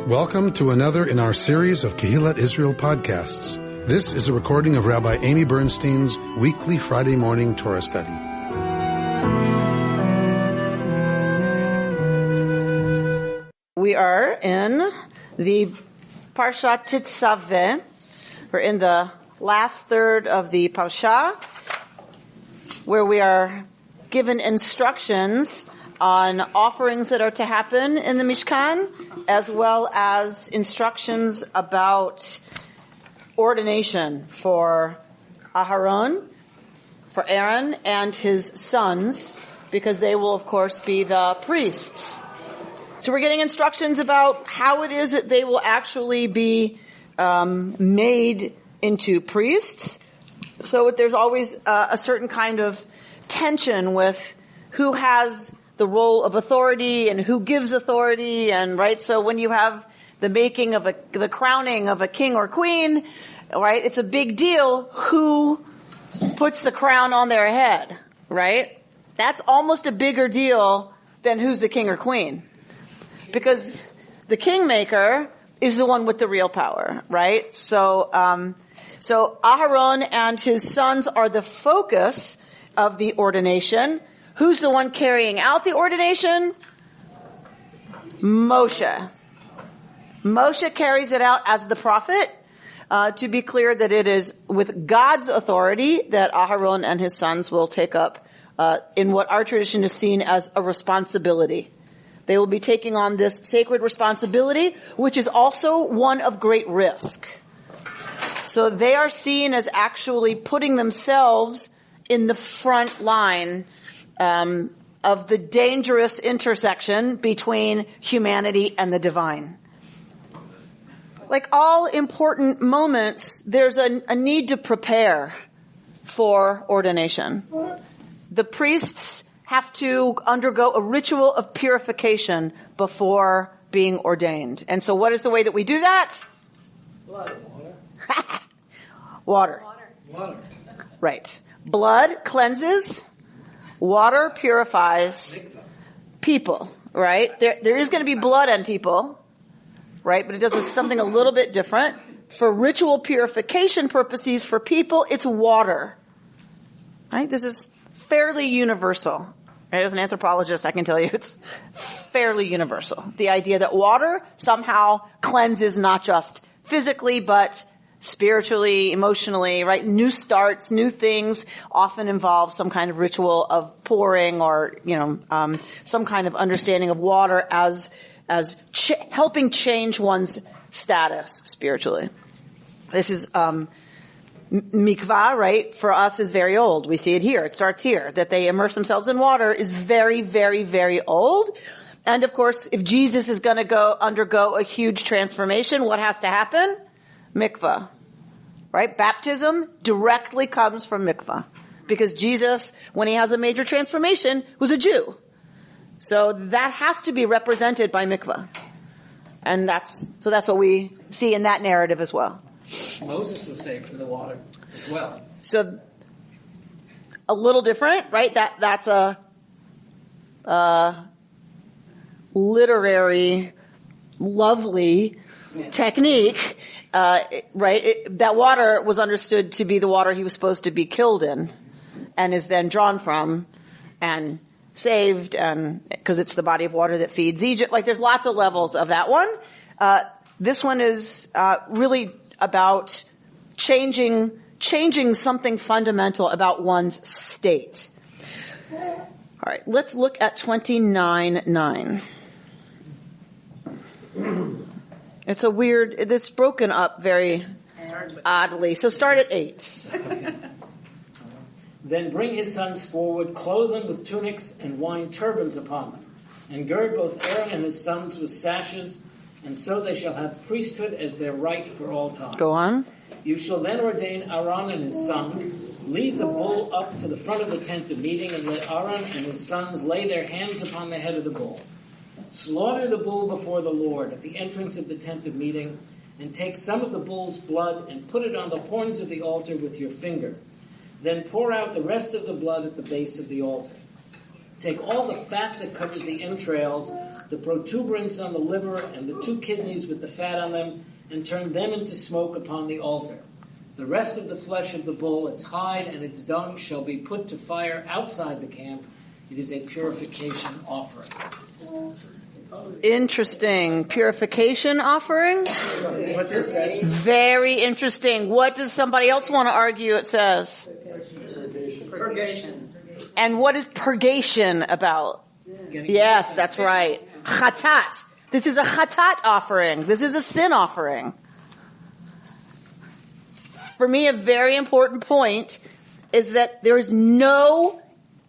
Welcome to another in our series of Kehillat Israel podcasts. This is a recording of Rabbi Amy Bernstein's weekly Friday morning Torah study. We are in the Parashat Tetzaveh. We're in the last third of the Parsha, where we are given instructions on offerings that are to happen in the Mishkan, as well as instructions about ordination for Aharon, for Aaron and his sons, because they will, of course, be the priests. So we're getting instructions about how it is that they will actually be made into priests. So there's always a certain kind of tension with who has the role of authority and who gives authority, and right. So when you have the making of the crowning of a king or queen, right, it's a big deal who puts the crown on their head, right? That's almost a bigger deal than who's the king or queen, because the kingmaker is the one with the real power, right? So Aharon and his sons are the focus of the ordination. Who's the one carrying out the ordination? Moshe. Moshe carries it out as the prophet, to be clear that it is with God's authority that Aharon and his sons will take up in what our tradition is seen as a responsibility. They will be taking on this sacred responsibility, which is also one of great risk. So they are seen as actually putting themselves in the front line of the dangerous intersection between humanity and the divine. Like all important moments, there's a need to prepare for ordination. The priests have to undergo a ritual of purification before being ordained. And so what is the way that we do that? Blood. Water. Right. Blood cleanses. Water purifies people, right? There is going to be blood on people, right? But it does something a little bit different. For ritual purification purposes, for people, it's water, right? This is fairly universal. Right? As an anthropologist, I can tell you it's fairly universal. The idea that water somehow cleanses not just physically, but spiritually, emotionally, right? New starts, new things often involve some kind of ritual of pouring or, some kind of understanding of water as helping change one's status spiritually. This is, mikvah, right? For us is very old. We see it here. It starts here. That they immerse themselves in water is very, very, very old. And of course, if Jesus is going to undergo a huge transformation, what has to happen? Mikvah, right? Baptism directly comes from mikvah, because Jesus, when he has a major transformation, was a Jew. So that has to be represented by mikvah. And that's what we see in that narrative as well. Moses was saved from the water as well. So a little different, right? That's a literary, lovely technique, right? That water was understood to be the water he was supposed to be killed in, and is then drawn from and saved, and because it's the body of water that feeds Egypt. Like there's lots of levels of that one. This one is really about changing something fundamental about one's state. All right, let's look at 29:9. It's broken up very oddly. So start at 8. Then bring his sons forward, clothe them with tunics and wine turbans upon them, and gird both Aaron and his sons with sashes, and so they shall have priesthood as their right for all time. Go on. You shall then ordain Aaron and his sons, lead the bull up to the front of the tent of meeting, and let Aaron and his sons lay their hands upon the head of the bull. Slaughter the bull before the Lord at the entrance of the tent of meeting, and take some of the bull's blood and put it on the horns of the altar with your finger. Then pour out the rest of the blood at the base of the altar. Take all the fat that covers the entrails, the protuberance on the liver, and the 2 kidneys with the fat on them, and turn them into smoke upon the altar. The rest of the flesh of the bull, its hide and its dung, shall be put to fire outside the camp. It is a purification offering. Interesting. Purification offering? What this says? Very interesting. What does somebody else want to argue it says? Purgation. And what is purgation about? Yes, that's right. Chatat. This is a chatat offering. This is a sin offering. For me, a very important point is that there is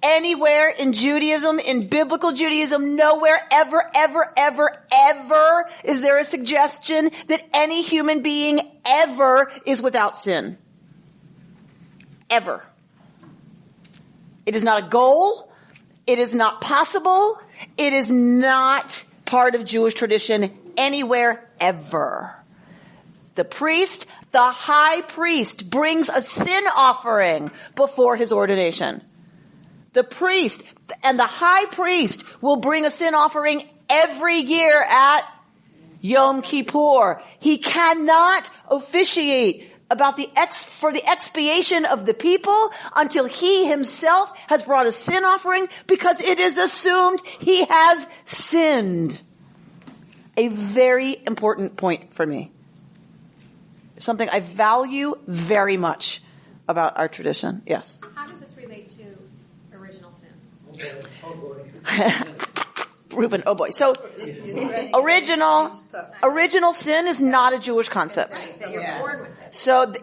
anywhere in Judaism, in biblical Judaism, nowhere ever is there a suggestion that any human being ever is without sin. Ever. It is not a goal. It is not possible. It is not part of Jewish tradition anywhere ever. The high priest brings a sin offering before his ordination. The priest and the high priest will bring a sin offering every year at Yom Kippur. He cannot officiate for the expiation of the people until he himself has brought a sin offering, because it is assumed he has sinned. A very important point for me. Something I value very much about our tradition. Yes? How does this relate to original sin? Reuben, oh boy. So, original sin is not a Jewish concept. Right, so you're born with it. So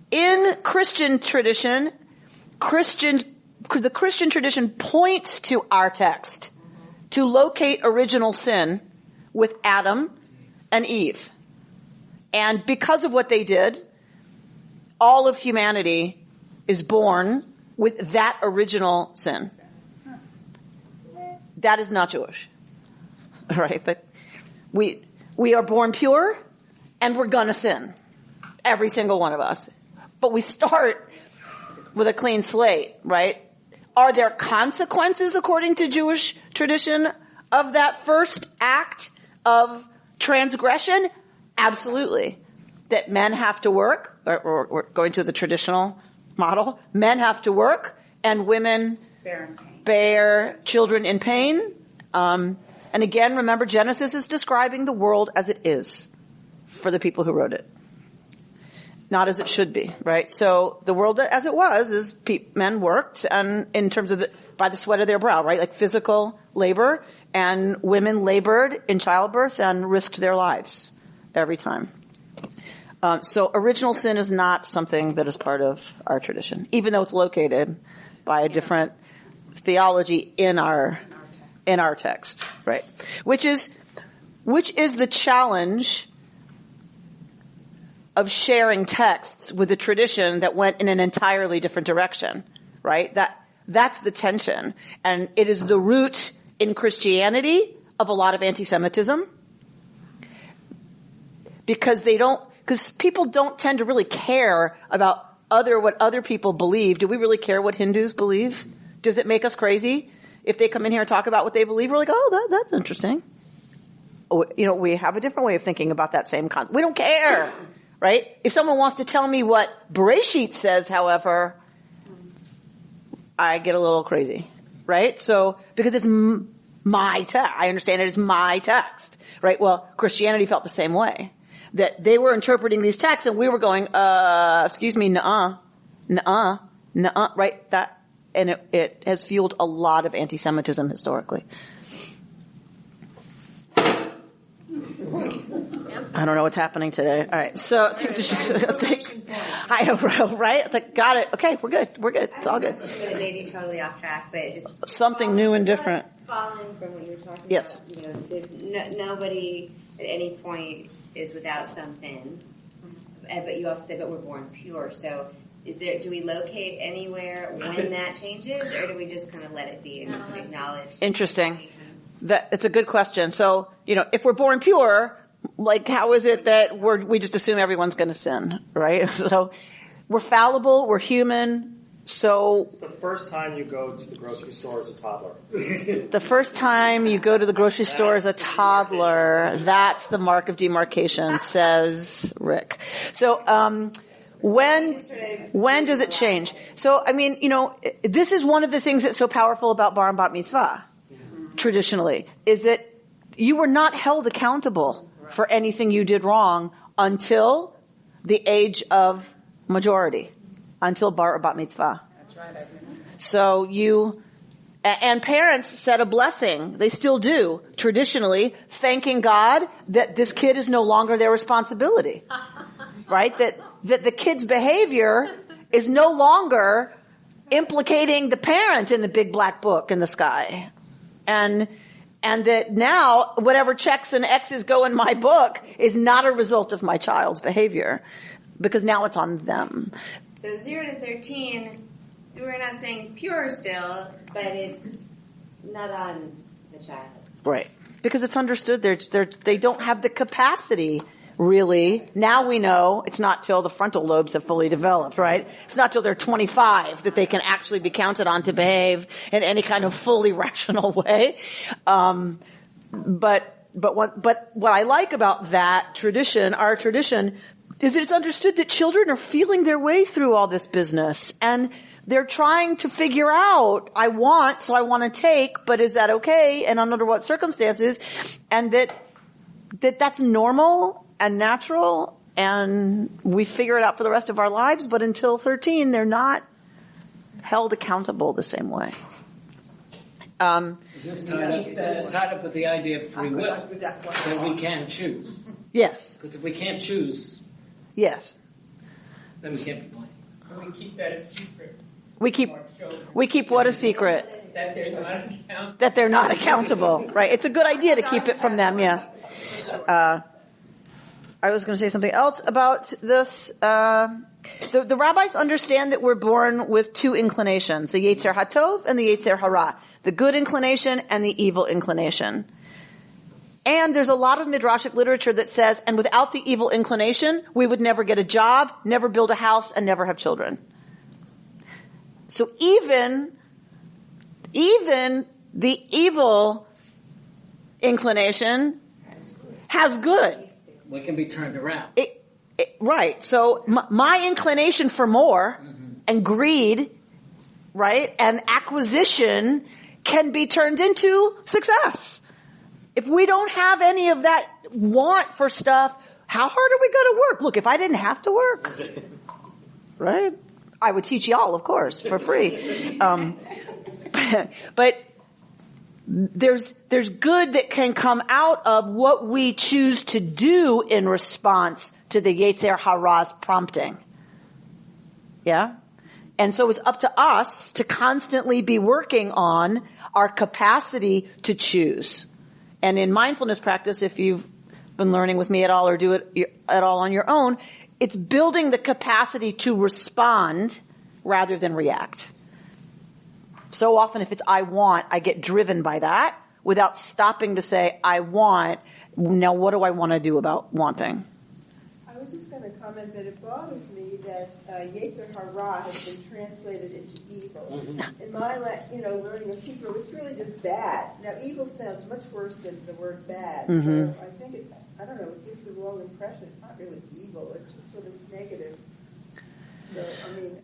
in Christian tradition, the Christian tradition points to our text to locate original sin with Adam and Eve. And because of what they did, all of humanity is born with that original sin. That is not Jewish. Right? That we are born pure and we're gonna sin. Every single one of us. But we start with a clean slate, right? Are there consequences according to Jewish tradition of that first act of transgression? Absolutely. That men have to work, or going to the traditional model, men have to work and women bear children in pain. And again, remember, Genesis is describing the world as it is for the people who wrote it. Not as it should be, right? So the world as it was is men worked, and in terms of by the sweat of their brow, right? Like physical labor, and women labored in childbirth and risked their lives every time. So original sin is not something that is part of our tradition, even though it's located by a different theology in our text, right? Which is the challenge of sharing texts with a tradition that went in an entirely different direction, right? That's the tension. And it is the root in Christianity of a lot of anti-Semitism. Because people don't tend to really care about what other people believe. Do we really care what Hindus believe? Does it make us crazy if they come in here and talk about what they believe? We're like, oh, that's interesting. We have a different way of thinking about that same concept. We don't care, right? If someone wants to tell me what Bereshit says, however, I get a little crazy, right? So, because it's my text. I understand it as my text, right? Well, Christianity felt the same way. That they were interpreting these texts and we were going, excuse me, nuh-uh, right? And it has fueled a lot of anti-Semitism historically. I don't know what's happening today. All right. So things are just, I know, right? It's like, got it. Okay. We're good. It's all good. It may be totally off track, but just something new and different. Following from what you were talking yes. about, there's nobody at any point is without some sin. But you also said, but we're born pure. So do we locate anywhere when that changes, or do we just kind of let it be and acknowledge? Interesting. It's a good question. So, if we're born pure, like, how is it that we just assume everyone's going to sin, right? So we're fallible, we're human, So It's the first time you go to the grocery store as a toddler. the first time you go to the grocery store as a toddler, that's the mark of demarcation, says Rick. So, when does it change? So, I mean, this is one of the things that's so powerful about bar and bat mitzvah, traditionally, is that you were not held accountable for anything you did wrong until the age of majority, until bar or bat mitzvah. That's right. So and parents said a blessing. They still do, traditionally, thanking God that this kid is no longer their responsibility. Right? That the kid's behavior is no longer implicating the parent in the big black book in the sky. And that now whatever checks and X's go in my book is not a result of my child's behavior, because now it's on them. So 0 to 13, we're not saying pure still, but it's not on the child. Right. Because it's understood they don't have the capacity, really. Now we know it's not till the frontal lobes have fully developed, right? It's not till they're 25 that they can actually be counted on to behave in any kind of fully rational way. But what I like about that tradition, our tradition, is that it's understood that children are feeling their way through all this business, and they're trying to figure out, I want to take, but is that okay? And under what circumstances? And that's normal and natural, and we figure it out for the rest of our lives, but until 13, they're not held accountable the same way. This is tied up with the idea of free will, that we can choose. Yes. Because if we can't choose, yes, then we can't be blamed. And we keep that a secret. We keep what a secret? That they're not accountable. That they're not accountable. Right. It's a good idea to keep it from them, yes. I was going to say something else about this. The rabbis understand that we're born with two inclinations, the Yetzer HaTov and the Yetzer Hara, the good inclination and the evil inclination. And there's a lot of midrashic literature that says, and without the evil inclination, we would never get a job, never build a house, and never have children. So even the evil inclination has good. We can be turned around. Right. So my inclination for more and greed, right, and acquisition can be turned into success. If we don't have any of that want for stuff, how hard are we going to work? Look, if I didn't have to work, right, I would teach y'all, of course, for free. But there's good that can come out of what we choose to do in response to the Yetzer Hara's prompting. Yeah? And so it's up to us to constantly be working on our capacity to choose. And in mindfulness practice, if you've been learning with me at all or do it at all on your own, it's building the capacity to respond rather than react. So often if it's I want, I get driven by that without stopping to say, I want, now what do I want to do about wanting? I was just going to comment that it bothers me that Yetzer Hara has been translated into evil. Mm-hmm. In my learning of Hebrew, it's really just bad. Now, evil sounds much worse than the word bad. Mm-hmm. So I think it gives the wrong impression. It's not really evil. It's just sort of negative. So,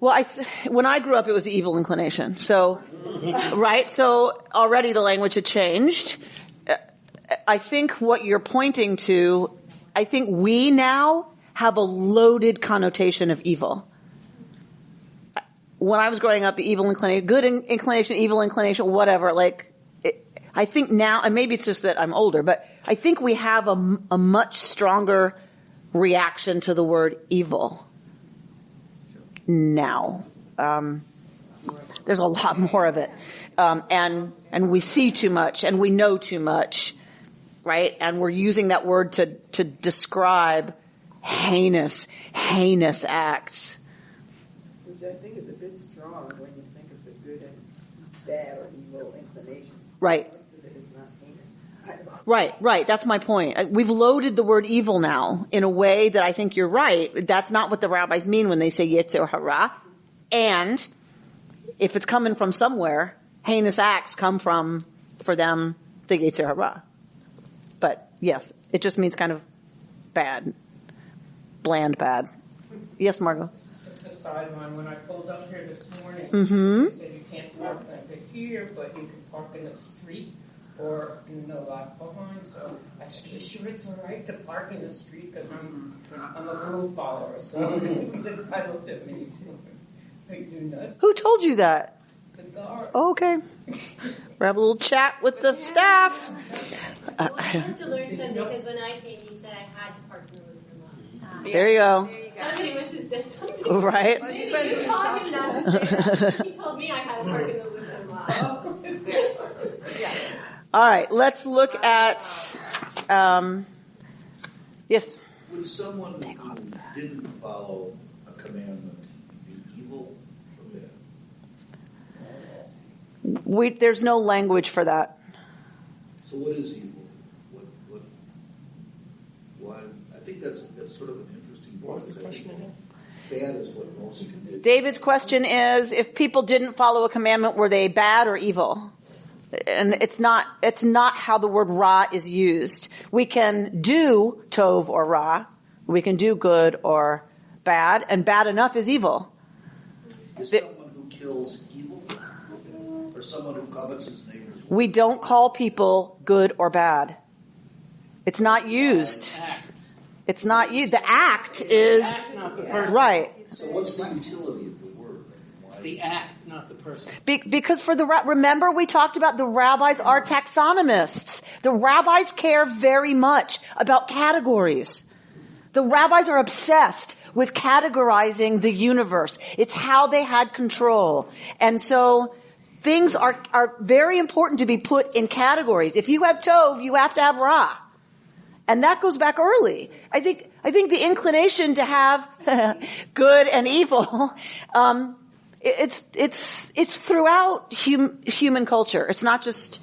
well, when I grew up, it was the evil inclination. So, right? So already the language had changed. I think what you're pointing to, I think we now have a loaded connotation of evil. When I was growing up, the evil inclination, good inclination, evil inclination, whatever, I think now, and maybe it's just that I'm older, but I think we have a much stronger reaction to the word evil now. There's a lot more of it. And we see too much and we know too much, right? And we're using that word to describe heinous acts. Which I think is a bit strong when you think of the good and bad or evil inclination. Right. Most of it is not heinous. Right. That's my point. We've loaded the word evil now in a way that I think you're right. That's not what the rabbis mean when they say Yetzer Hara. And if it's coming from somewhere, heinous acts come from, for them, the Yetzer Hara. But yes, it just means kind of bad, bland bad. Yes, Margot? Just a sideline. When I pulled up here this morning, Mm-hmm. they said you can't park under here, but you can park in the street or in the lot behind. So I said, you sure it's all right to park in the street? Because I'm a rule follower. So the guy looked at me and said, are you nuts? Who told you that? The guard. Oh, okay. We'll have a little chat with the staff. Well, I wanted to learn something because when I came, he said I had to park in the Lutheran lot. There you go. Somebody must have said something. Right? Maybe you taught him not to say that. He told me I had to park in the Lutheran lot. All right, let's look at, yes. Would someone who didn't follow a commandment be evil or bad? There's no language for that. So what is evil? Why? I think that's sort of an interesting point. What was the question again? Bad is what most did. David's question is, if people didn't follow a commandment, were they bad or evil? And it's not how the word ra is used. We can do tov or ra. We can do good or bad, and bad enough is evil. Is someone who kills evil? Or someone who covets his neighbor's wife? We don't call people good or bad. It's not used. It's not used. The act is, right. So what's the utility of the word? It's the act, not the person. Because remember we talked about the rabbis are taxonomists. The rabbis care very much about categories. The rabbis are obsessed with categorizing the universe. It's how they had control. And so things are very important to be put in categories. If you have tov, you have to have ra. And that goes back early. I think the inclination to have good and evil, it's throughout human culture. It's not just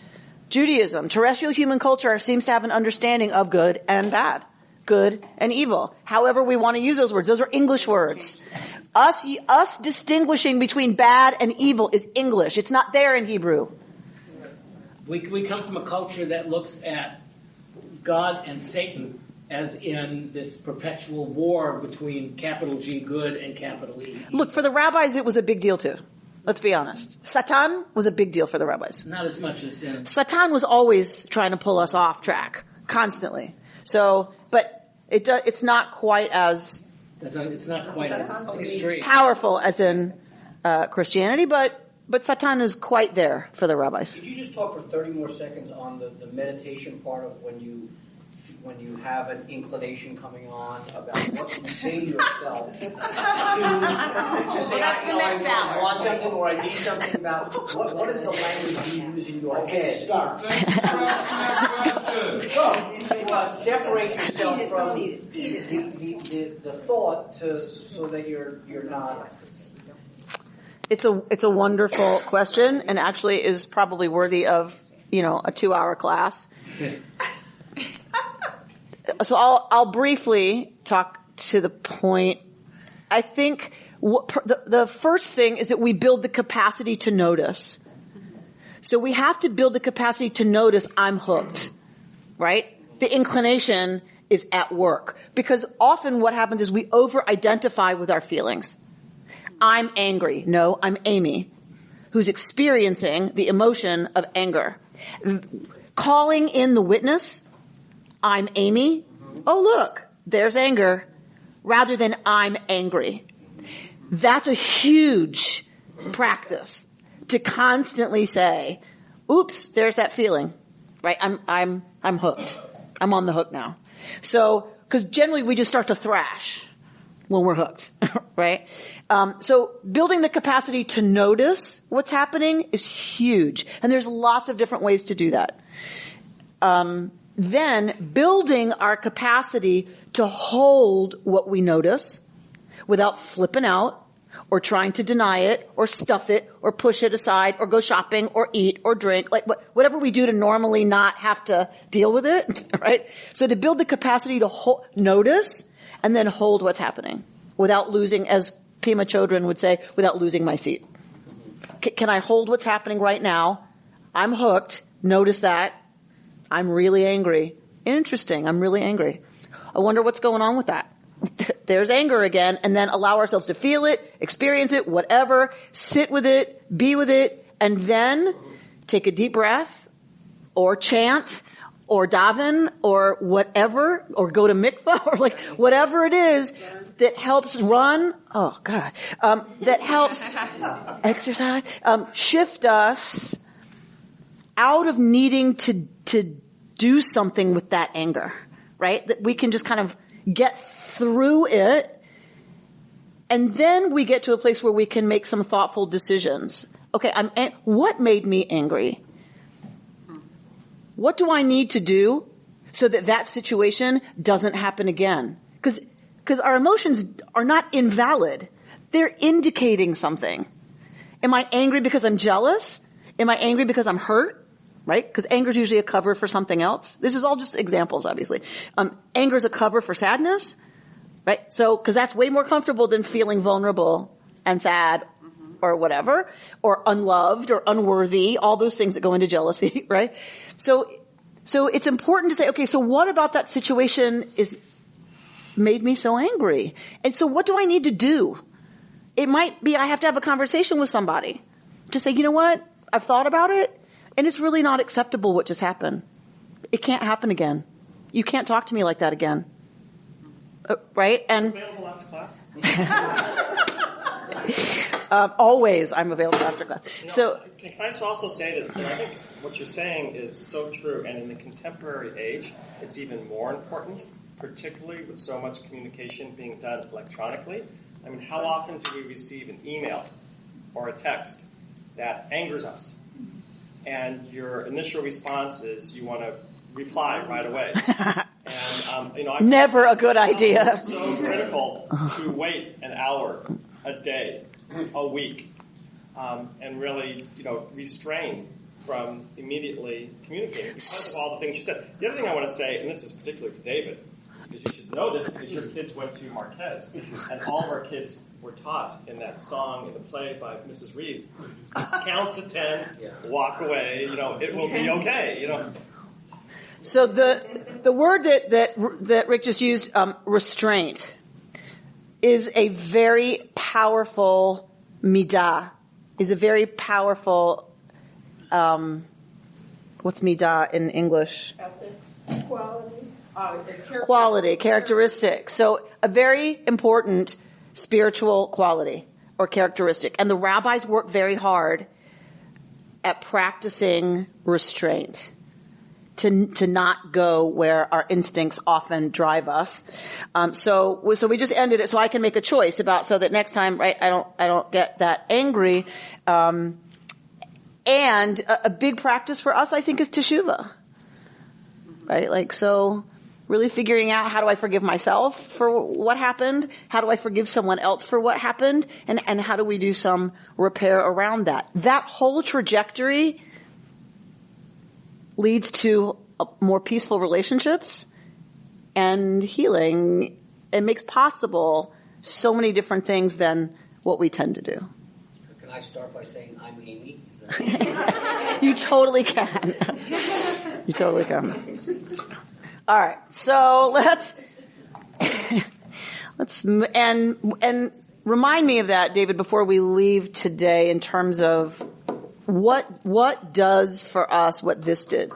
Judaism. Terrestrial human culture seems to have an understanding of good and bad, good and evil. However we want to use those words. Those are English words. Us distinguishing between bad and evil is English. It's not there in Hebrew. We come from a culture that looks at God and Satan as in this perpetual war between capital G good and capital E. Look, for the rabbis, it was a big deal too. Let's be honest. Satan was a big deal for the rabbis. Not as much as in... Satan was always trying to pull us off track, constantly. So, but it's not quite as... It's not quite as extreme. Powerful as in Christianity, but Satan is quite there for the rabbis. Could you just talk for 30 more seconds on the meditation part of when you have an inclination coming on about what you say to yourself to say, I want something or I need something about what is the language you use in your head? Start. Separate yourself from the thought so that you're not. It's a wonderful question, and actually is probably worthy of, a 2-hour class. So I'll briefly talk to the point. I think the first thing is that we build the capacity to notice. So we have to build the capacity to notice I'm hooked, right? The inclination is at work. Because often what happens is we over-identify with our feelings. I'm angry. No, I'm Amy, who's experiencing the emotion of anger. Calling in the witness, I'm Amy. Oh, look, there's anger, rather than I'm angry. That's a huge practice to constantly say, oops, there's that feeling, right? I'm hooked. I'm on the hook now. So, cause generally we just start to thrash when we're hooked, right? So building the capacity to notice what's happening is huge. And there's lots of different ways to do that. Then building our capacity to hold what we notice without flipping out or trying to deny it or stuff it or push it aside or go shopping or eat or drink, like whatever we do to normally not have to deal with it, right? So to build the capacity to notice and then hold what's happening without losing, as Pima Chodron would say, without losing my seat. Can I hold what's happening right now? I'm hooked. Notice that. I'm really angry. Interesting. I'm really angry. I wonder what's going on with that. There's anger again. And then allow ourselves to feel it, experience it, whatever. Sit with it, be with it, and then take a deep breath or chant or daven or whatever, or go to mikvah or like whatever it is that helps run. Oh God. That helps exercise, shift us out of needing to do something with that anger, right? That we can just kind of get through it. And then we get to a place where we can make some thoughtful decisions. Okay, what made me angry? What do I need to do so that that situation doesn't happen again? Because our emotions are not invalid. They're indicating something. Am I angry because I'm jealous? Am I angry because I'm hurt? Right? Because anger is usually a cover for something else. This is all just examples, obviously. Anger is a cover for sadness. Right? So, because that's way more comfortable than feeling vulnerable and sad or whatever, or unloved or unworthy, all those things that go into jealousy, right? So it's important to say, okay, so what about that situation is made me so angry? And so what do I need to do? It might be I have to have a conversation with somebody to say, you know what? I've thought about it, and it's really not acceptable what just happened. It can't happen again. You can't talk to me like that again. Right? And available after class? Always I'm available after class. So can I just also say that I think what you're saying is so true, and in the contemporary age, it's even more important, particularly with so much communication being done electronically. I mean, how often do we receive an email or a text that angers us? And your initial response is you want to reply right away. And, never a good idea. It's so critical to wait an hour, a day, a week, and really, restrain from immediately communicating because of all the things you said. The other thing I want to say, and this is particular to David, because you should know this because your kids went to Marquez, and all of our kids were taught in that song, in the play by Mrs. Reeves, count to 10, walk away, it will be okay, So the word that Rick just used, restraint, is a very powerful midah, is a very powerful, what's midah in English? Ethics, quality, characteristic. So a very important spiritual quality or characteristic. And the rabbis work very hard at practicing restraint. To not go where our instincts often drive us. So we just ended it so I can make a choice about, so that next time, right, I don't get that angry. And a big practice for us, I think, is teshuvah. Right? Like, so really figuring out, how do I forgive myself for what happened? How do I forgive someone else for what happened? And how do we do some repair around that? That whole trajectory leads to more peaceful relationships and healing. It makes possible so many different things than what we tend to do. Can I start by saying I'm Amy? You totally can. You totally can. All right. So let's and remind me of that, David, before we leave today, in terms of what does for us what this did?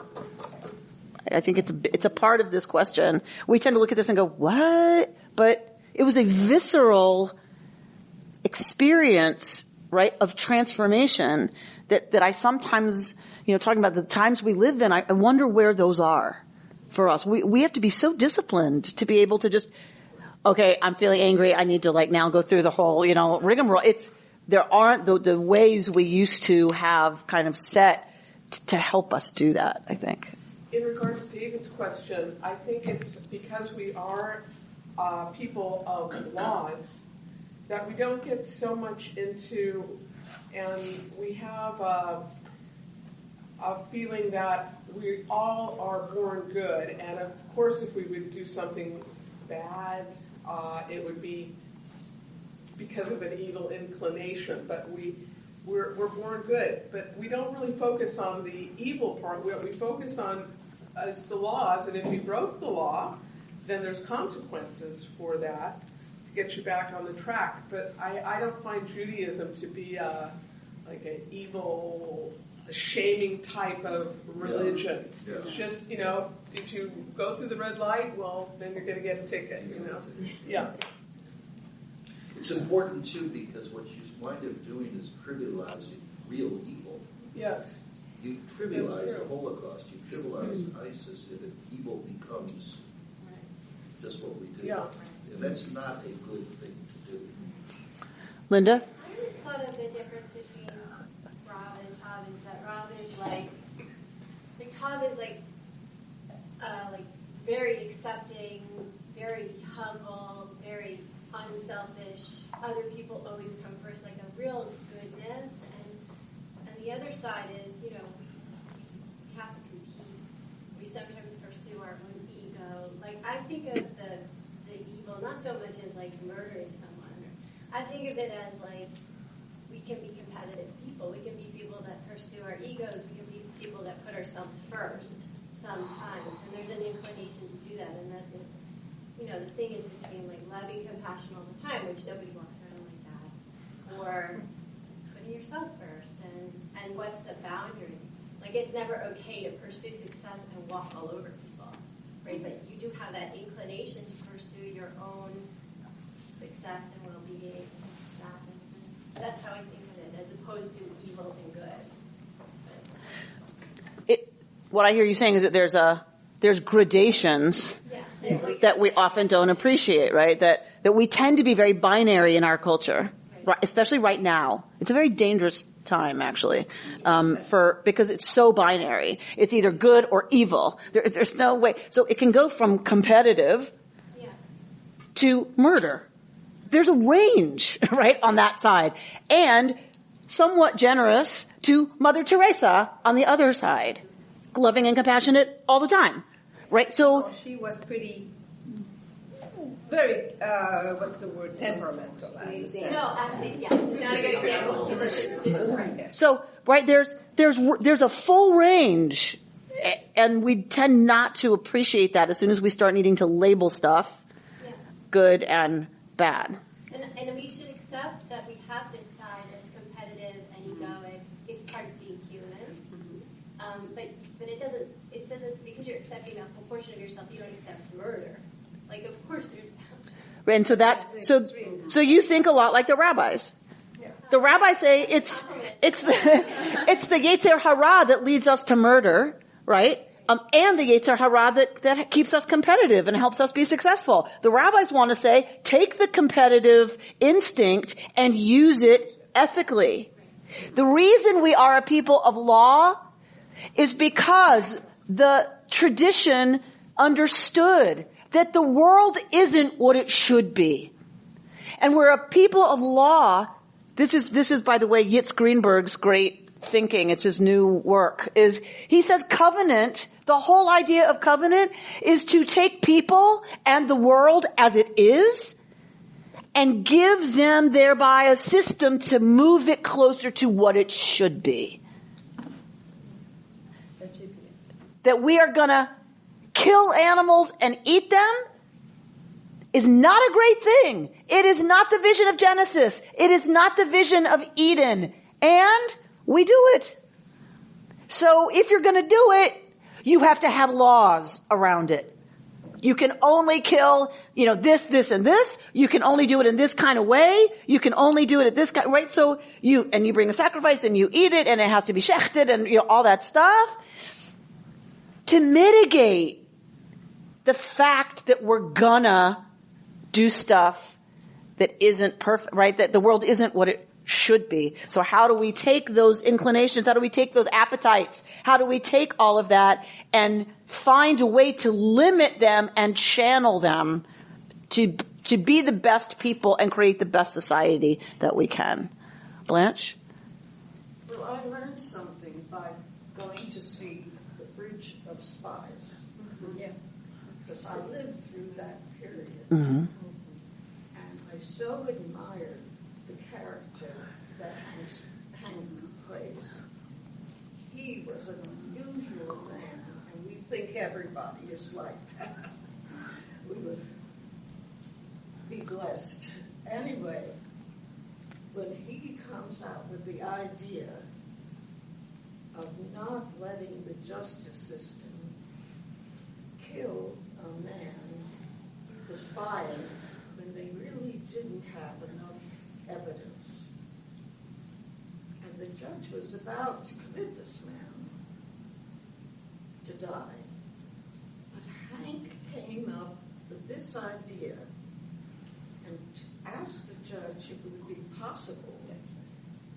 I think it's a part of this question. We tend to look at this and go, what? But it was a visceral experience, right, of transformation that I sometimes, talking about the times we live in, I wonder where those are for us. We have to be so disciplined to be able to just, okay, I'm feeling angry. I need to now go through the whole, rigmarole. There aren't the ways we used to have kind of set to help us do that, I think. In regards to David's question, I think it's because we are people of laws that we don't get so much into, and we have a feeling that we all are born good. And of course, if we would do something bad, it would be because of an evil inclination, but we we're born good, but we don't really focus on the evil part. What we focus on is the laws, and if you broke the law, then there's consequences for that to get you back on the track. But I don't find Judaism to be like an evil, shaming type of religion. Yeah. It's just, did you go through the red light? Well, then you're going to get a ticket, Yeah. It's important, too, because what you wind up doing is trivializing real evil. Yes. You trivialize the Holocaust, you trivialize ISIS, and evil becomes just what we do. Yeah. And that's not a good thing to do. Linda? I always thought of the difference between Rav and Tav is that Rav is like Tav is like very accepting, very humble, very unselfish. Other people always come first, like a real goodness. And the other side is, we have to compete. We sometimes pursue our own ego. Like, I think of the evil not so much as like murdering someone. I think of it as like we can be competitive people. We can be people that pursue our egos. We can be people that put ourselves first sometimes. And there's an inclination to do that. And that is, the thing is between like loving compassion all the time, which nobody walks around like that, or putting yourself first. And what's the boundary? Like, it's never okay to pursue success and walk all over people, right? But you do have that inclination to pursue your own success and well-being and sadness. And that's how I think of it, as opposed to evil and good. What I hear you saying is that there's gradations that we often don't appreciate, right? That we tend to be very binary in our culture, right, especially right now. It's a very dangerous time, actually, because it's so binary. It's either good or evil. There's no way. So it can go from competitive to murder. There's a range, right, on that side. And somewhat generous to Mother Teresa on the other side. Loving and compassionate all the time. Right, so she was very, what's the word, temperamental, I understand. No, actually, not a good example. So, right, there's a full range, and we tend not to appreciate that as soon as we start needing to label stuff good and bad. And we should accept that we have this side that's competitive and egoic. It's part of being human. But it doesn't, because you're accepting a full portion of yourself, you don't accept murder. Like, of course there's... And so you think a lot like the rabbis. Yeah. The rabbis say it's the Yetzer Hara that leads us to murder, right? And the Yetzer Hara that keeps us competitive and helps us be successful. The rabbis want to say, take the competitive instinct and use it ethically. The reason we are a people of law is because the tradition understood that the world isn't what it should be. And we're a people of law. This is, by the way, Yitz Greenberg's great thinking. It's his new work. He says covenant, the whole idea of covenant is to take people and the world as it is and give them thereby a system to move it closer to what it should be. That we are going to kill animals and eat them is not a great thing. It is not the vision of Genesis. It is not the vision of Eden. And we do it. So if you're going to do it, you have to have laws around it. You can only kill, this, and this. You can only do it in this kind of way. You can only do it at this kind, right? So you bring a sacrifice and you eat it and it has to be shechted and all that stuff. To mitigate the fact that we're gonna do stuff that isn't perfect, right? That the world isn't what it should be. So how do we take those inclinations? How do we take those appetites? How do we take all of that and find a way to limit them and channel them to be the best people and create the best society that we can? Blanche? Well, I learned something by going to see The Bridge of Spies. Mm-hmm. Yeah. Because I lived through that period. Mm-hmm. And I so admired the character that was hanged place. He was an unusual man, and we think everybody is like that. We would be blessed. Anyway, when he comes out with the idea of not letting the justice system kill a man, despite when they really didn't have enough evidence. And the judge was about to commit this man to die. But Hank came up with this idea and asked the judge if it would be possible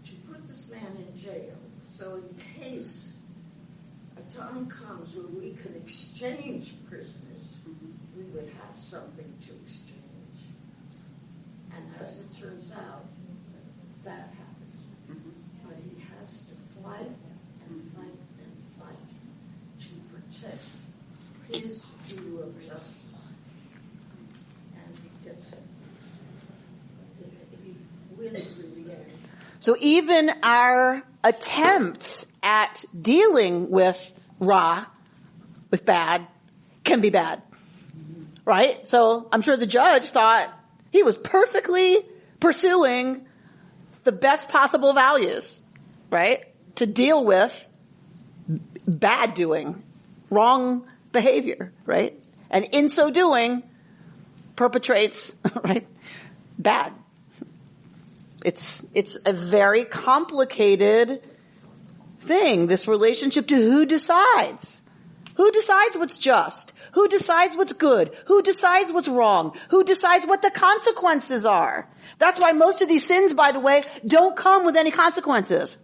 to put this man in jail, so in case a time comes where we can exchange prisoners, we would have something to exchange. And as it turns out, that happens. But he has to fight and fight and fight to protect his view of justice. And he gets it. He wins in the end. So even our attempts at dealing with with bad, can be bad. Right? So I'm sure the judge thought he was perfectly pursuing the best possible values, right? To deal with bad doing, wrong behavior, right? And in so doing, perpetrates, right? Bad. It's a very complicated thing, this relationship to who decides. Who decides what's just? Who decides what's good? Who decides what's wrong? Who decides what the consequences are? That's why most of these sins, by the way, don't come with any consequences.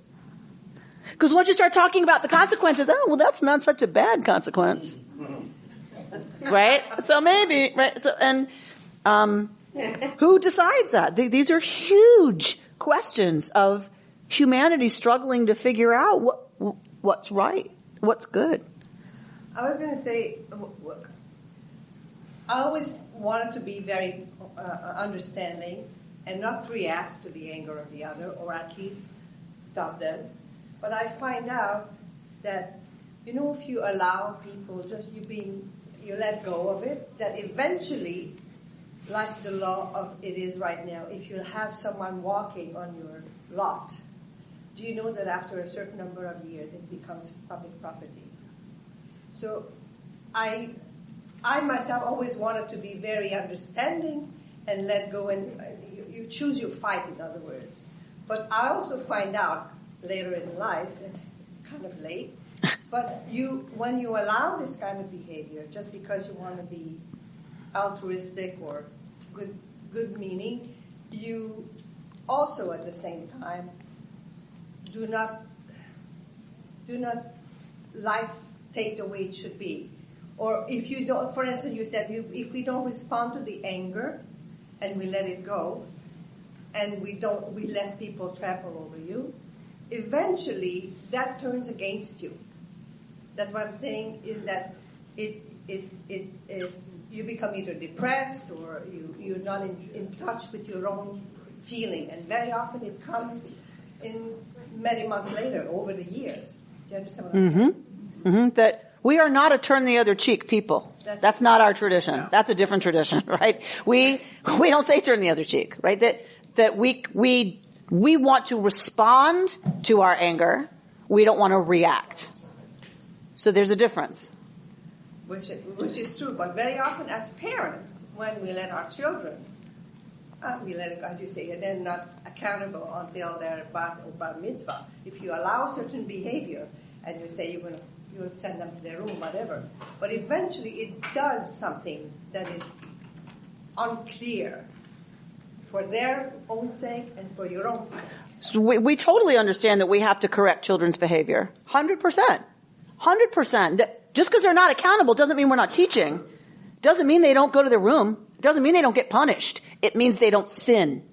Because once you start talking about the consequences, oh, well, that's not such a bad consequence. Right? So maybe, right? So, and, who decides that? These are huge questions of humanity struggling to figure out what's right, what's good. I was going to say, I always wanted to be very understanding and not react to the anger of the other, or at least stop them. But I find out that, if you allow people, you let go of it, that eventually, like the law of it is right now, if you have someone walking on your lot, do you know that after a certain number of years it becomes public property? So I myself always wanted to be very understanding and let go, and you choose your fight, in other words. But I also find out later in life, and kind of late, but when you allow this kind of behavior, just because you want to be altruistic or good meaning, you also at the same time do not life take the way it should be. Or if you don't, for instance, you said if we don't respond to the anger and we let it go, and we let people trample over you, eventually that turns against you. That's what I'm saying, is that you become either depressed or you're not in touch with your own feeling, and very often it comes in many months later, over the years. Do you understand what I'm saying? Mm-hmm. That we are not a turn the other cheek people. That's not our tradition. No. That's a different tradition, right? We don't say turn the other cheek, right? That we want to respond to our anger. We don't want to react. So there's a difference. Which is true, but very often as parents, when we let our children, we let it go, as you say, they're not accountable until they're bar mitzvah. If you allow certain behavior and you say you'll send them to their room, whatever, but eventually it does something that is unclear for their own sake and for your own sake. So we totally understand that we have to correct children's behavior. 100%. 100%. Just because they're not accountable doesn't mean we're not teaching. Doesn't mean they don't go to their room. Doesn't mean they don't get punished. It means they don't sin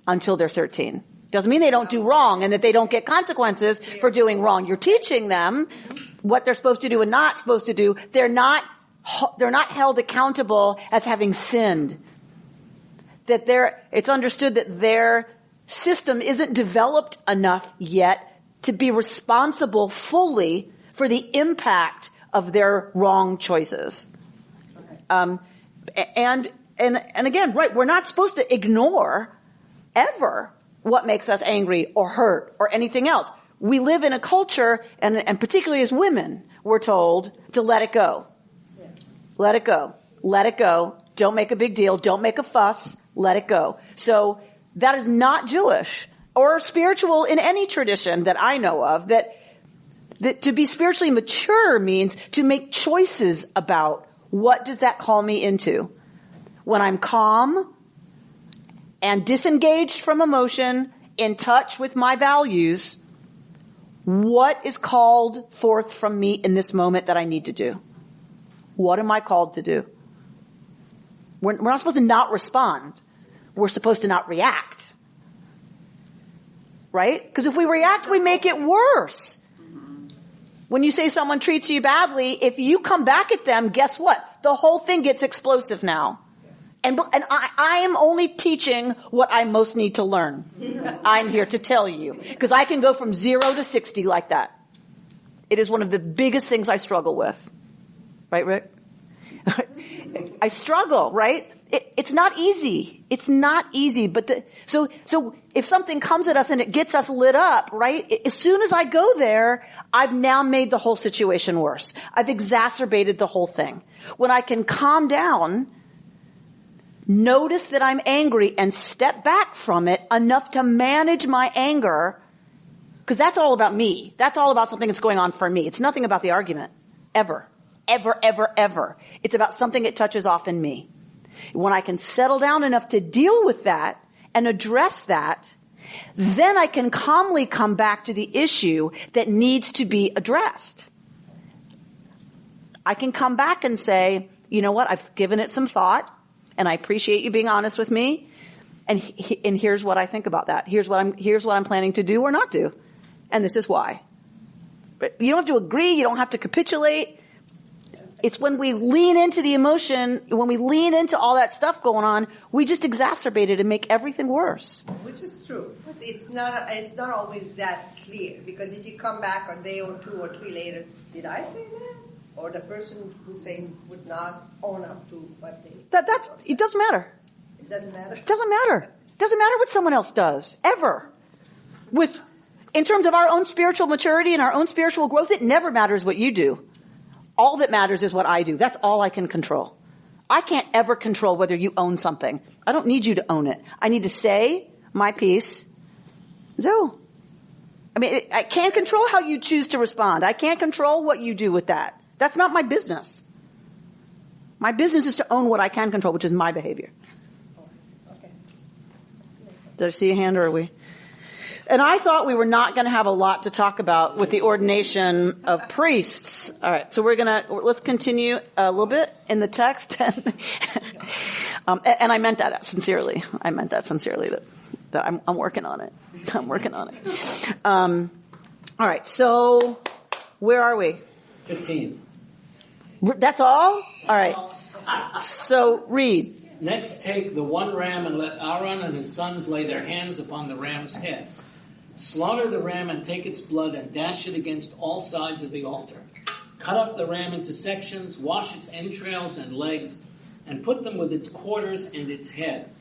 until they're 13. Doesn't mean they don't do wrong and that they don't get consequences for doing wrong. You're teaching them what they're supposed to do and not supposed to do. They're not held accountable as having sinned. It's understood that their system isn't developed enough yet to be responsible fully for the impact of their wrong choices. And again, right, we're not supposed to ignore ever what makes us angry or hurt or anything else. We live in a culture, and particularly as women, we're told to let it go. Yeah. Let it go. Let it go. Don't make a big deal. Don't make a fuss. Let it go. So that is not Jewish or spiritual in any tradition that I know of. That to be spiritually mature means to make choices about what does that call me into. When I'm calm and disengaged from emotion, in touch with my values, what is called forth from me in this moment that I need to do? What am I called to do? We're not supposed to not respond. We're supposed to not react. Right? Because if we react, we make it worse. When you say someone treats you badly, if you come back at them, guess what? The whole thing gets explosive now. And I am only teaching what I most need to learn. I'm here to tell you. Because I can go from 0 to 60 like that. It is one of the biggest things I struggle with. Right, Rick? I struggle, right? It's not easy. It's not easy. But so if something comes at us and it gets us lit up, right? As soon as I go there, I've now made the whole situation worse. I've exacerbated the whole thing. When I can calm down, notice that I'm angry and step back from it enough to manage my anger, because that's all about me. That's all about something that's going on for me. It's nothing about the argument. Ever. Ever, ever, ever. It's about something that touches off in me. When I can settle down enough to deal with that and address that, then I can calmly come back to the issue that needs to be addressed. I can come back and say, you know what, I've given it some thought, and I appreciate you being honest with me, and here's what I think about that. Here's what I'm planning to do or not do, and this is why. But you don't have to agree. You don't have to capitulate. It's when we lean into the emotion, when we lean into all that stuff going on, we just exacerbate it and make everything worse. Which is true. But it's not always that clear, because if you come back a day or 2 or 3 later, did I say that? Or the person who's saying would not own up to what they... It doesn't matter. It doesn't matter? It doesn't matter. It doesn't matter what someone else does, ever. In terms of our own spiritual maturity and our own spiritual growth, it never matters what you do. All that matters is what I do. That's all I can control. I can't ever control whether you own something. I don't need you to own it. I need to say my piece. So, I mean, I can't control how you choose to respond. I can't control what you do with that. That's not my business. My business is to own what I can control, which is my behavior. Okay. Did I see a hand, or are we? And I thought we were not going to have a lot to talk about with the ordination of priests. All right, so let's continue a little bit in the text. And I meant that sincerely. That I'm working on it. I'm working on it. All right, so where are we? 15. That's all? All right. So read. Next, take the one ram and let Aaron and his sons lay their hands upon the ram's head. Slaughter the ram and take its blood and dash it against all sides of the altar. Cut up the ram into sections, wash its entrails and legs, and put them with its quarters and its head.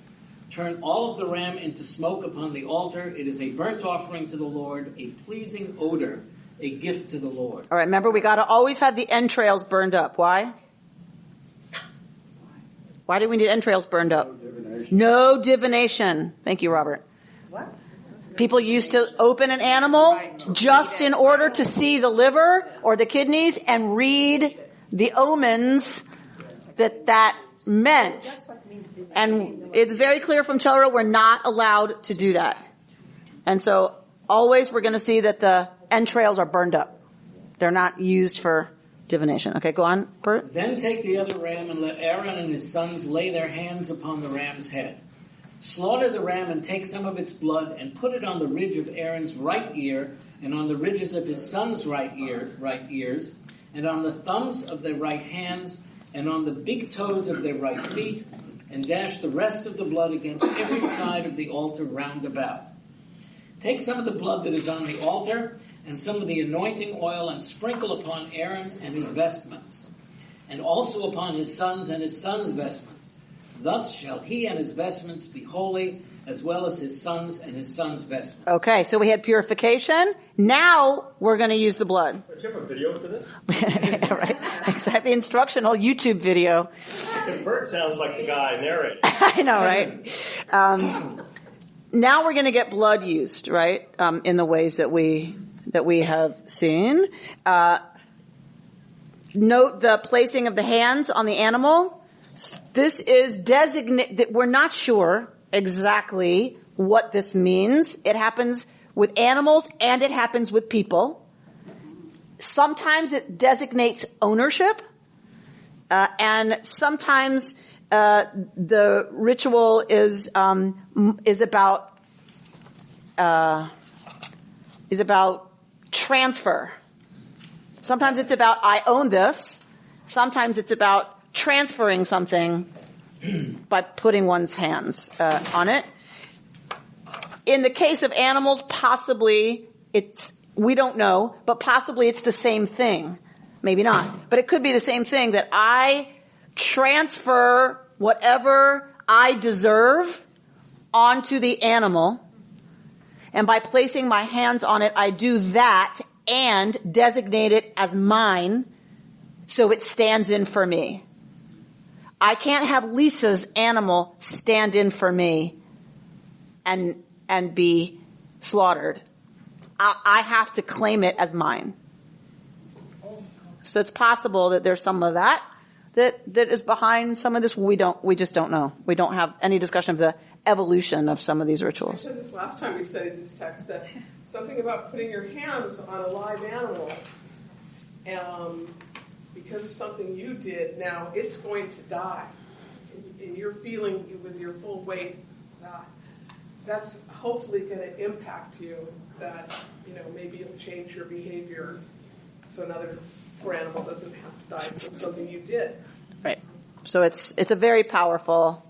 Turn all of the ram into smoke upon the altar. It is a burnt offering to the Lord, a pleasing odor, a gift to the Lord. All right, remember, we got to always have the entrails burned up. Why? Why do we need entrails burned up? No divination. Thank you, Robert. What? People used to open an animal just in order to see the liver or the kidneys and read the omens that meant. And it's very clear from Torah we're not allowed to do that. And so always we're going to see that the entrails are burned up. They're not used for divination. Okay, go on, Bert. Then take the other ram and let Aaron and his sons lay their hands upon the ram's head. Slaughter the ram and take some of its blood and put it on the ridge of Aaron's right ear and on the ridges of his sons' right ears and on the thumbs of their right hands and on the big toes of their right feet, and dash the rest of the blood against every side of the altar round about. Take some of the blood that is on the altar and some of the anointing oil and sprinkle upon Aaron and his vestments, and also upon his sons and his sons' vestments. Thus shall he and his vestments be holy, as well as his sons and his sons' vestments. Okay, so we had purification. Now we're going to use the blood. Do you have a video for this? Right, exactly. Instructional YouTube video. Because Bert sounds like the guy narrating. I know, right? Now we're going to get blood used, right? In the ways that we have seen. Note the placing of the hands on the animal. This is designated. We're not sure exactly what this means. It happens with animals and it happens with people. Sometimes it designates ownership, and sometimes the ritual is about transfer. Sometimes it's about I own this. Sometimes it's about transferring something by putting one's hands on it. In the case of animals, possibly we don't know, but possibly it's the same thing. Maybe not. But it could be the same thing, that I transfer whatever I deserve onto the animal, and by placing my hands on it, I do that and designate it as mine, so it stands in for me. I can't have Lisa's animal stand in for me and be slaughtered. I have to claim it as mine. So it's possible that there's some of that is behind some of this. We just don't know. We don't have any discussion of the evolution of some of these rituals. I said this last time we studied this text, that something about putting your hands on a live animal, because of something you did, now it's going to die. And you're feeling with your full weight, that's hopefully going to impact you, that, maybe it'll change your behavior so another poor animal doesn't have to die from something you did. Right. So it's a very powerful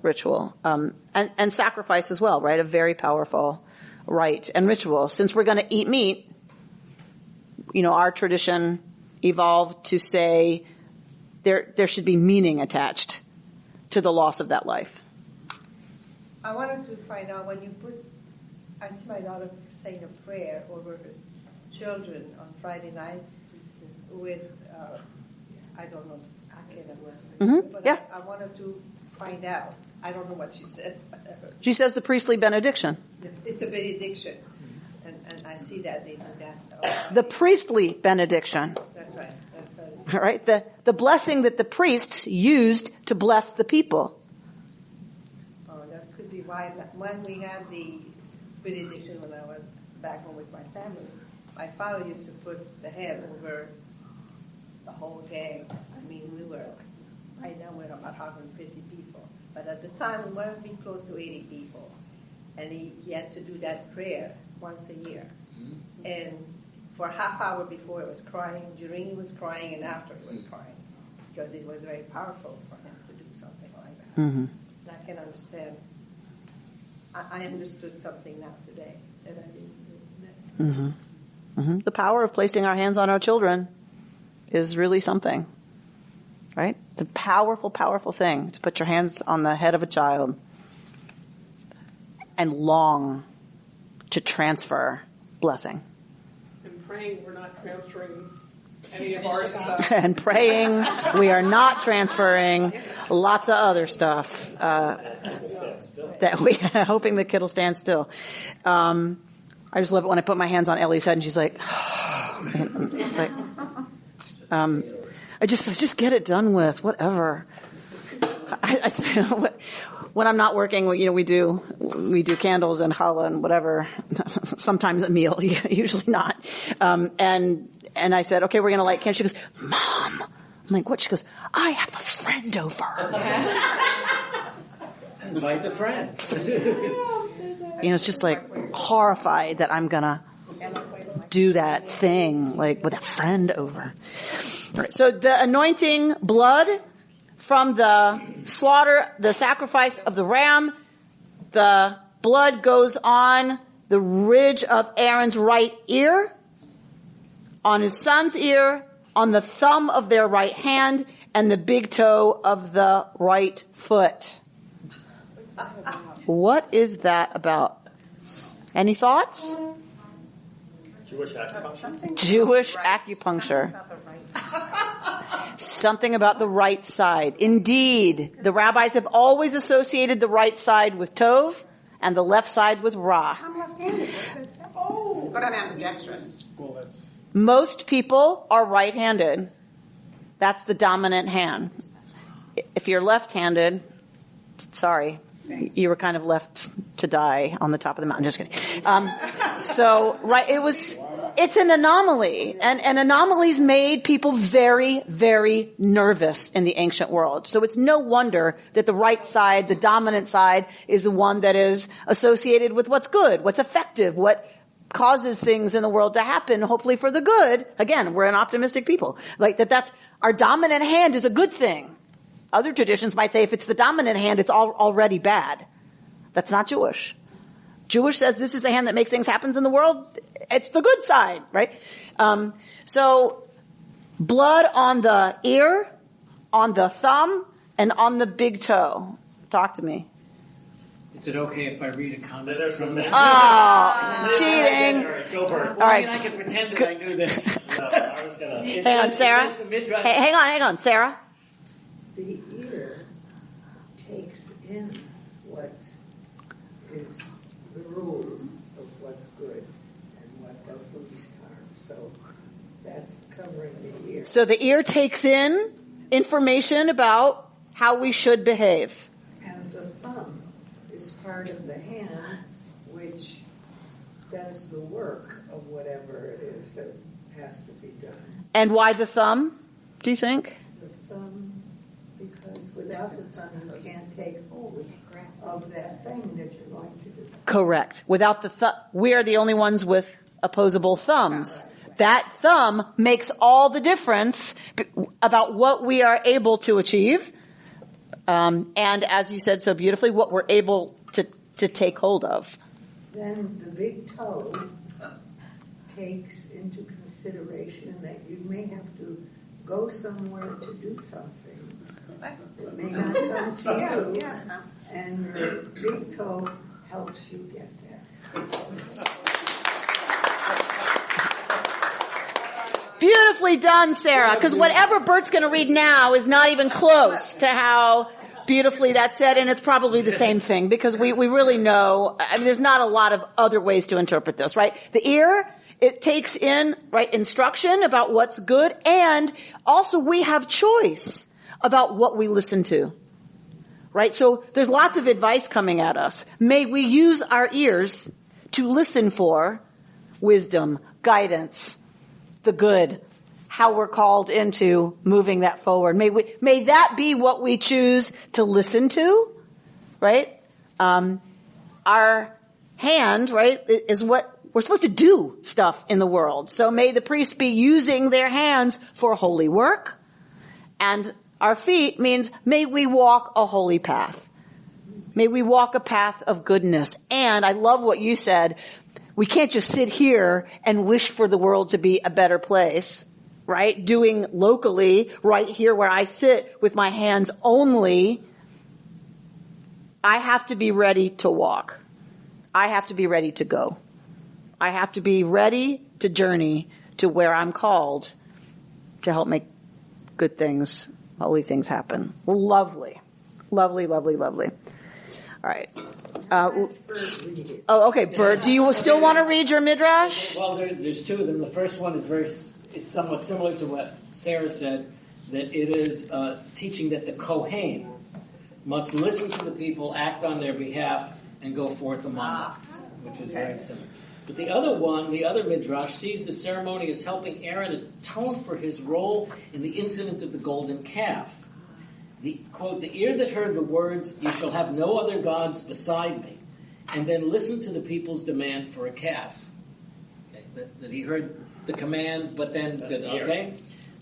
ritual. And sacrifice as well, right? A very powerful rite and ritual. Since we're going to eat meat, our tradition evolved to say there should be meaning attached to the loss of that life. I wanted to find out I see my daughter saying a prayer over her children on Friday night with, I don't know, I can't remember. But yeah. I wanted to find out. I don't know what she said. She says the priestly benediction. It's a benediction. And I see that they do that. The priestly benediction. That's right. All right. The blessing that the priests used to bless the people. Oh, that could be why. When we had the benediction when I was back home with my family, my father used to put the head over the whole gang. I mean, we were, right now we're about 150 people. But at the time, we might be close to 80 people. And he had to do that prayer once a year. Mm-hmm. And for a half hour before he was crying, during he was crying, and after he was crying. Because it was very powerful for him to do something like that. Mm-hmm. And I can understand. I understood something now today that I didn't do then. Mm-hmm. Mm-hmm. The power of placing our hands on our children is really something, right? It's a powerful, powerful thing to put your hands on the head of a child and long to transfer blessing. And praying, we're not transferring any of our stuff. And praying, we are not transferring lots of other stuff that we are hoping the kid will stand still. I just love it when I put my hands on Ellie's head and she's like, it's like, I just get it done with, whatever. I when I'm not working, we do candles and challah and whatever. Sometimes a meal, usually not. And I said, okay, we're going to light candles. She goes, Mom. I'm like, what? She goes, I have a friend over. Invite the friends. It's just like horrified that I'm going to do that thing, like with a friend over. All right, so the anointing blood from the slaughter, the sacrifice of the ram, the blood goes on the ridge of Aaron's right ear, on his son's ear, on the thumb of their right hand, and the big toe of the right foot. What is that about? Any thoughts? Jewish acupuncture. Jewish acupuncture. Something about the right side. Indeed, the rabbis have always associated the right side with Tov and the left side with Ra. I'm left-handed. Oh, but I'm ambidextrous. Well, that's... Most people are right-handed. That's the dominant hand. If you're left-handed, sorry, you were kind of left to die on the top of the mountain. Just kidding. It's an anomaly, and anomalies made people very, very nervous in the ancient world. So it's no wonder that the right side, the dominant side, is the one that is associated with what's good, what's effective, what causes things in the world to happen, hopefully for the good. Again, we're an optimistic people. Like that's our dominant hand is a good thing. Other traditions might say if it's the dominant hand, it's already bad. That's not Jewish. Jewish says this is the hand that makes things happen in the world. It's the good side, right? So blood on the ear, on the thumb, and on the big toe. Talk to me. Is it okay if I read a comment from that? Oh, cheating. Go, Bert. All right. I can pretend that I knew this. No, I was gonna... Hang on, Sarah. Hey, hang on, Sarah. The ear takes in what is the rules of what's good and what does the least harm. So that's covering the ear. So the ear takes in information about how we should behave. And the thumb is part of the hand which does the work of whatever it is that has to be done. And why the thumb, do you think? The thumb, because without the thumb you can't take hold of that thing that you're going to do. Correct. Without the thumb, we are the only ones with opposable thumbs. That thumb makes all the difference about what we are able to achieve. And as you said so beautifully, what we're able to take hold of. Then the big toe takes into consideration that you may have to go somewhere to do something. It may not come to you, and your big toe helps you get there. Beautifully done, Sarah, because whatever Bert's going to read now is not even close to how beautifully that's said, and it's probably the same thing, because we really know, I mean, there's not a lot of other ways to interpret this, right? The ear, it takes in, right, instruction about what's good, and also we have choice about what we listen to, right? So there's lots of advice coming at us. May we use our ears to listen for wisdom, guidance, the good, how we're called into moving that forward. May that be what we choose to listen to, right? Our hand, right, is what we're supposed to do stuff in the world. So may the priests be using their hands for holy work, and our feet means may we walk a holy path. May we walk a path of goodness. And I love what you said. We can't just sit here and wish for the world to be a better place, right? Doing locally, right here where I sit with my hands only. I have to be ready to walk. I have to be ready to go. I have to be ready to journey to where I'm called to help make good things, holy things happen. Lovely. Lovely, lovely, lovely. All right. Okay, Bert, do you still want to read your midrash? Well, there's two of them. The first one is somewhat similar to what Sarah said, that it is teaching that the Kohen must listen to the people, act on their behalf, and go forth among them, which is very similar. But the other one, the other midrash, sees the ceremony as helping Aaron atone for his role in the incident of the golden calf. The quote, the ear that heard the words, "You shall have no other gods beside me," and then listened to the people's demand for a calf. Okay, that he heard the command, but then, okay?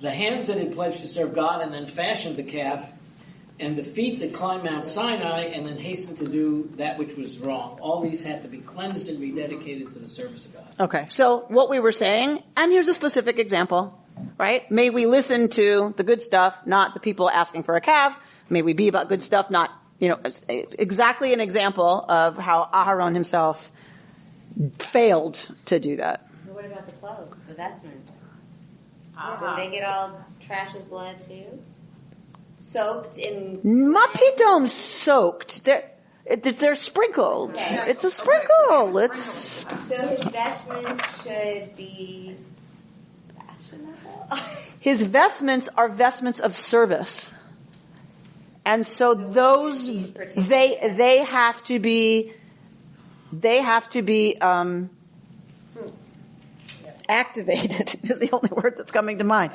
The hands that had pledged to serve God and then fashioned the calf and the feet that climb Mount Sinai and then hasten to do that which was wrong. All these had to be cleansed and rededicated to the service of God. Okay, so what we were saying, and here's a specific example, right? May we listen to the good stuff, not the people asking for a calf. May we be about good stuff, not, exactly an example of how Aharon himself failed to do that. What about the clothes, the vestments? Did they get all trashed with blood too? Soaked in... Mapitom soaked. They're sprinkled. Okay. It's a sprinkle. So his vestments should be fashionable? His vestments are vestments of service. And so those, they have to be activated is the only word that's coming to mind.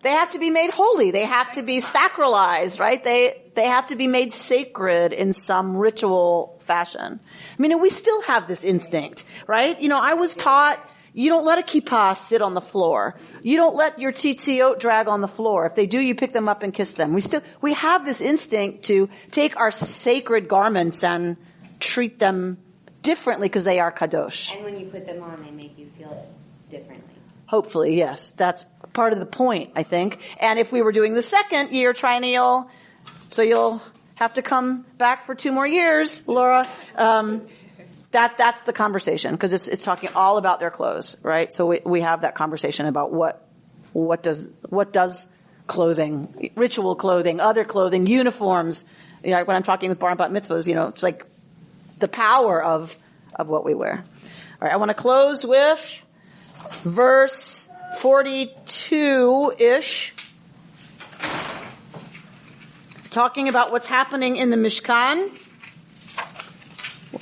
They have to be made holy. They have to be sacralized, right? They have to be made sacred in some ritual fashion. I mean, and we still have this instinct, right? I was taught you don't let a kippah sit on the floor. You don't let your tzitziot drag on the floor. If they do, you pick them up and kiss them. We have this instinct to take our sacred garments and treat them differently because they are kadosh. And when you put them on, they make you feel differently. Hopefully, yes. That's part of the point, I think. And if we were doing the second year triennial, so you'll have to come back for 2 more years, Laura, that's the conversation, because it's talking all about their clothes, right? So we have that conversation about what does clothing, ritual clothing, other clothing, uniforms, when I'm talking with bar and bat mitzvahs, it's like the power of what we wear. All right, I want to close with verse 42-ish, talking about what's happening in the Mishkan.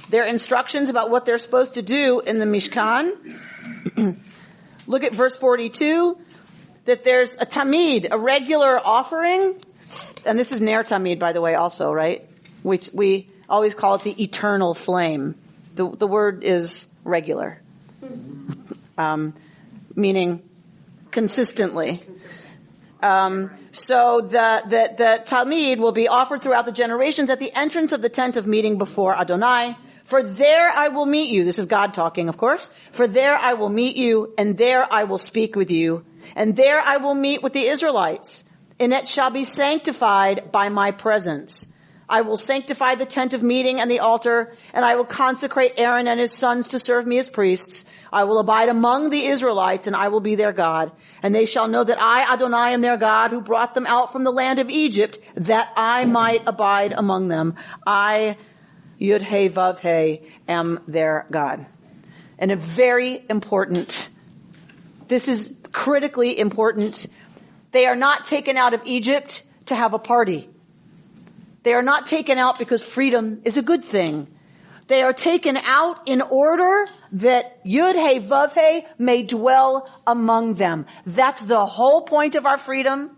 Their instructions about what they're supposed to do in the Mishkan. Look at verse 42, that there's a tamid, a regular offering, and this is ner tamid, by the way, also, right? Which we always call it the eternal flame. The word is regular, meaning consistently. So the tamid will be offered throughout the generations at the entrance of the tent of meeting before Adonai. For there I will meet you. This is God talking, of course. For there I will meet you, and there I will speak with you, and there I will meet with the Israelites, and it shall be sanctified by my presence. I will sanctify the tent of meeting and the altar, and I will consecrate Aaron and his sons to serve me as priests. I will abide among the Israelites, and I will be their God. And they shall know that I, Adonai, am their God, who brought them out from the land of Egypt, that I might abide among them. I, Yud He Vav He, am their God. And a very important, this is critically important. They are not taken out of Egypt to have a party. They are not taken out because freedom is a good thing. They are taken out in order that Yud He Vav He may dwell among them. That's the whole point of our freedom,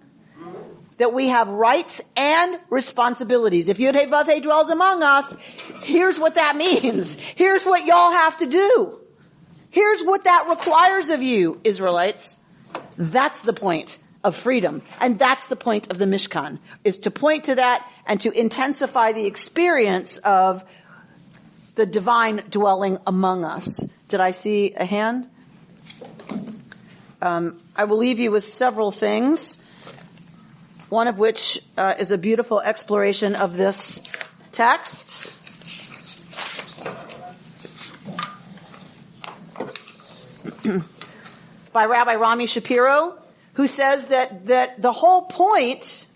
that we have rights and responsibilities. If Yud He Vav He dwells among us, here's what that means. Here's what y'all have to do. Here's what that requires of you, Israelites. That's the point of freedom. And that's the point of the Mishkan, is to point to that and to intensify the experience of the divine dwelling among us. Did I see a hand? I will leave you with several things, one of which is a beautiful exploration of this text. By Rabbi Rami Shapiro, who says that the whole point,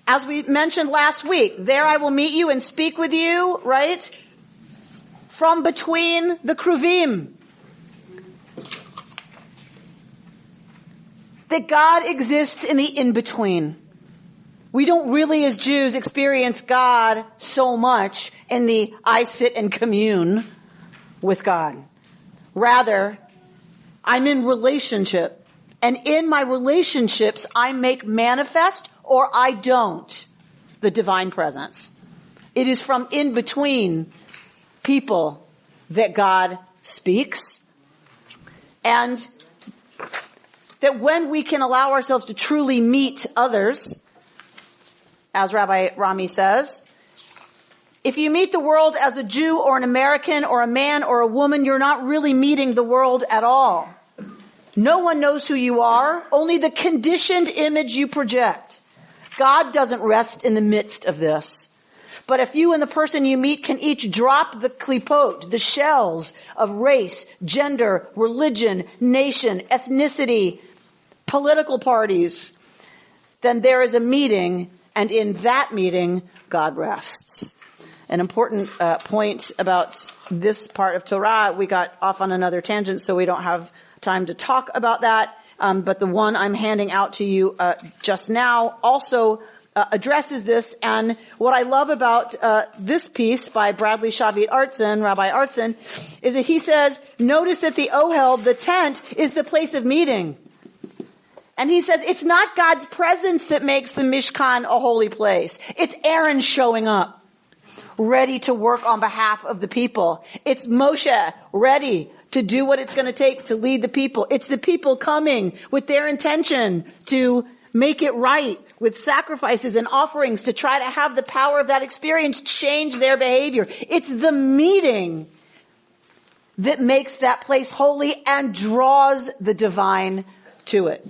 as we mentioned last week, there I will meet you and speak with you, right? From between the kruvim. That God exists in the in-between. We don't really, as Jews, experience God so much in the I sit and commune with God. Rather, I'm in relationship. And in my relationships, I make manifest or I don't the divine presence. It is from in between people that God speaks. And that when we can allow ourselves to truly meet others, as Rabbi Rami says, if you meet the world as a Jew or an American or a man or a woman, you're not really meeting the world at all. No one knows who you are, only the conditioned image you project. God doesn't rest in the midst of this. But if you and the person you meet can each drop the klipot, the shells of race, gender, religion, nation, ethnicity, political parties, then there is a meeting, and in that meeting, God rests. An important point about this part of Torah, we got off on another tangent, so we don't have time to talk about that. But the one I'm handing out to you just now also addresses this. And what I love about this piece by Rabbi Artson, is that he says, notice that the ohel, the tent, is the place of meeting. And he says it's not God's presence that makes the Mishkan a holy place. It's Aaron showing up, ready to work on behalf of the people. It's Moshe ready to do what it's going to take to lead the people. It's the people coming with their intention to make it right with sacrifices and offerings to try to have the power of that experience change their behavior. It's the meeting that makes that place holy and draws the divine to it.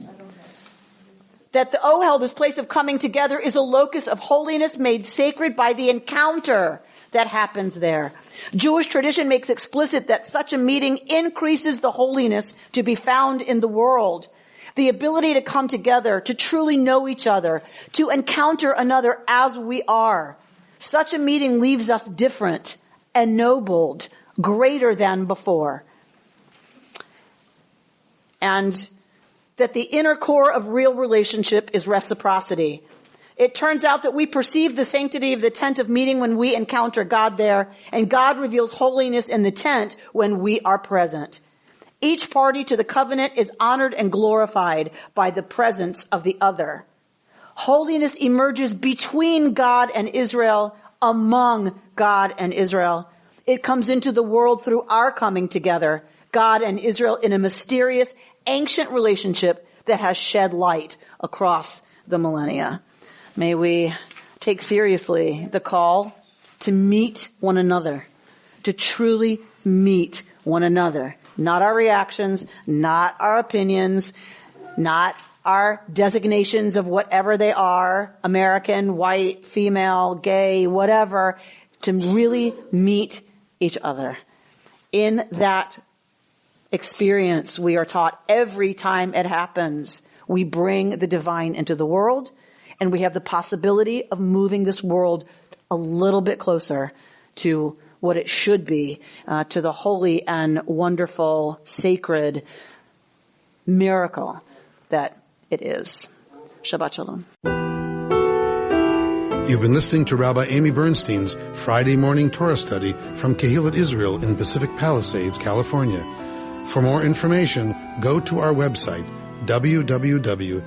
That the ohel, this place of coming together, is a locus of holiness made sacred by the encounter that happens there. Jewish tradition makes explicit that such a meeting increases the holiness to be found in the world. The ability to come together, to truly know each other, to encounter another as we are. Such a meeting leaves us different, ennobled, greater than before. And that the inner core of real relationship is reciprocity. It turns out that we perceive the sanctity of the tent of meeting when we encounter God there, and God reveals holiness in the tent when we are present. Each party to the covenant is honored and glorified by the presence of the other. Holiness emerges between God and Israel, among God and Israel. It comes into the world through our coming together, God and Israel, in a mysterious, ancient relationship that has shed light across the millennia. May we take seriously the call to meet one another, to truly meet one another. Not our reactions, not our opinions, not our designations of whatever they are, American, white, female, gay, whatever, to really meet each other. In that experience, we are taught every time it happens, we bring the divine into the world, and we have the possibility of moving this world a little bit closer to what it should be, to the holy and wonderful, sacred miracle that it is. Shabbat Shalom. You've been listening to Rabbi Amy Bernstein's Friday morning Torah study from Kehillat Israel in Pacific Palisades, California. For more information, go to our website, www.ourki.org.